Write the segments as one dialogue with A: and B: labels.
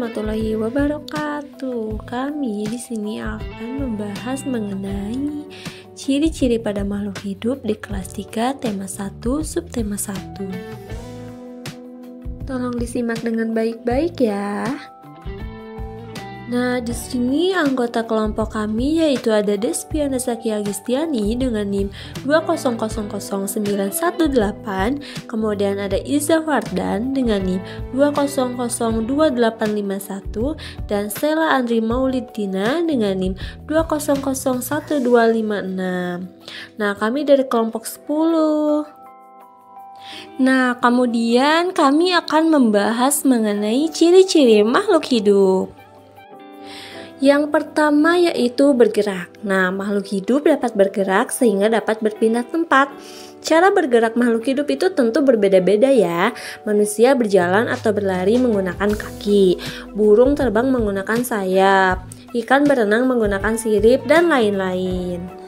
A: warahmatullahi wabarakatuh. Kami di sini akan membahas mengenai ciri-ciri pada makhluk hidup di kelas 3 tema 1 subtema 1. Tolong disimak dengan baik-baik ya. Nah, di sini anggota kelompok kami yaitu ada Despiana Zaki Agistiani dengan NIM 2000918, kemudian ada Iza Wardan dengan NIM 2002851 dan Sela Andri Maulidina dengan NIM 2001256. Nah, kami dari kelompok 10. Nah, kemudian kami akan membahas mengenai ciri-ciri makhluk hidup. Yang pertama yaitu bergerak. Nah, makhluk hidup dapat bergerak sehingga dapat berpindah tempat. Cara bergerak makhluk hidup itu tentu berbeda-beda ya. Manusia berjalan atau berlari menggunakan kaki, burung terbang menggunakan sayap, ikan berenang menggunakan sirip, dan lain-lain.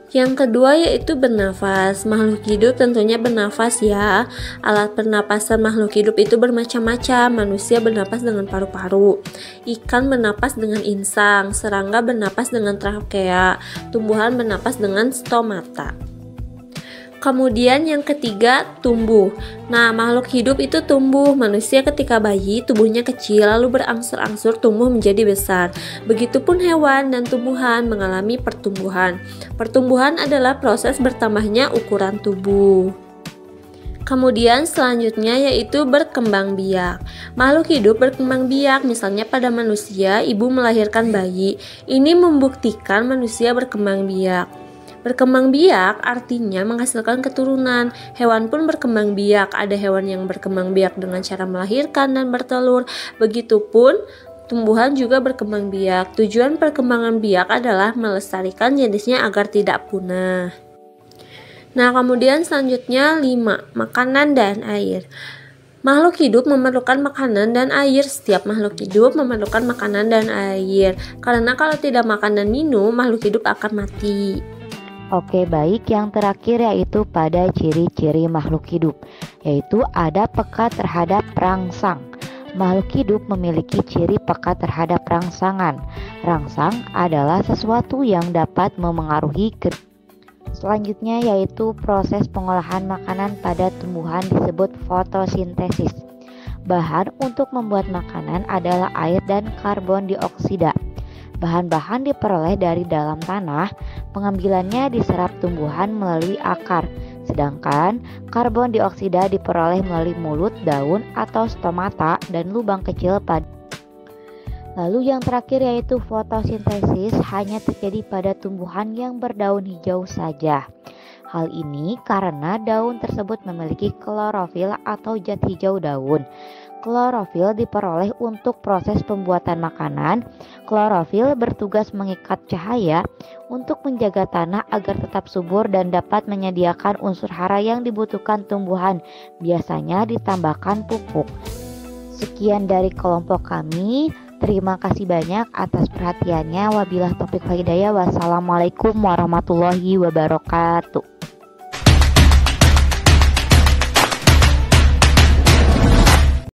A: Yang kedua yaitu bernafas. Makhluk hidup tentunya bernafas ya. Alat pernapasan makhluk hidup itu bermacam-macam. Manusia bernapas dengan paru-paru, ikan bernapas dengan insang, serangga bernapas dengan trakea, tumbuhan bernapas dengan stomata. Kemudian yang ketiga, tumbuh. Nah, makhluk hidup itu tumbuh. Manusia ketika bayi, tubuhnya kecil lalu berangsur-angsur tumbuh menjadi besar. Begitupun hewan dan tumbuhan mengalami pertumbuhan. Pertumbuhan adalah proses bertambahnya ukuran tubuh. Kemudian selanjutnya yaitu berkembang biak. Makhluk hidup berkembang biak, misalnya pada manusia, ibu melahirkan bayi. Ini membuktikan manusia berkembang biak. Berkembang biak artinya menghasilkan keturunan. Hewan pun berkembang biak. Ada hewan yang berkembang biak dengan cara melahirkan dan bertelur. Begitupun tumbuhan juga berkembang biak. Tujuan perkembangan biak adalah melestarikan jenisnya agar tidak punah. Nah, kemudian selanjutnya 5. Makanan dan air. Makhluk hidup memerlukan makanan dan air. Setiap makhluk hidup memerlukan makanan dan air. Karena kalau tidak makan dan minum, makhluk hidup akan mati.
B: Oke, baik, yang terakhir yaitu pada ciri-ciri makhluk hidup, yaitu ada peka terhadap rangsang. Makhluk hidup memiliki ciri peka terhadap rangsangan. Rangsang adalah sesuatu yang dapat memengaruhi Selanjutnya yaitu proses pengolahan makanan pada tumbuhan disebut fotosintesis. Bahan untuk membuat makanan adalah air dan karbon dioksida. Bahan-bahan diperoleh dari dalam tanah, pengambilannya diserap tumbuhan melalui akar, sedangkan karbon dioksida diperoleh melalui mulut, daun, atau stomata dan lubang kecil pada. Lalu yang terakhir yaitu fotosintesis hanya terjadi pada tumbuhan yang berdaun hijau saja. Hal ini karena daun tersebut memiliki klorofil atau zat hijau daun. Klorofil diperoleh untuk proses pembuatan makanan. Klorofil bertugas mengikat cahaya untuk menjaga tanah agar tetap subur dan dapat menyediakan unsur hara yang dibutuhkan tumbuhan. Biasanya ditambahkan pupuk. Sekian dari kelompok kami. Terima kasih banyak atas perhatiannya. Wabillahi taufiq wal hidayah. Wassalamualaikum warahmatullahi wabarakatuh.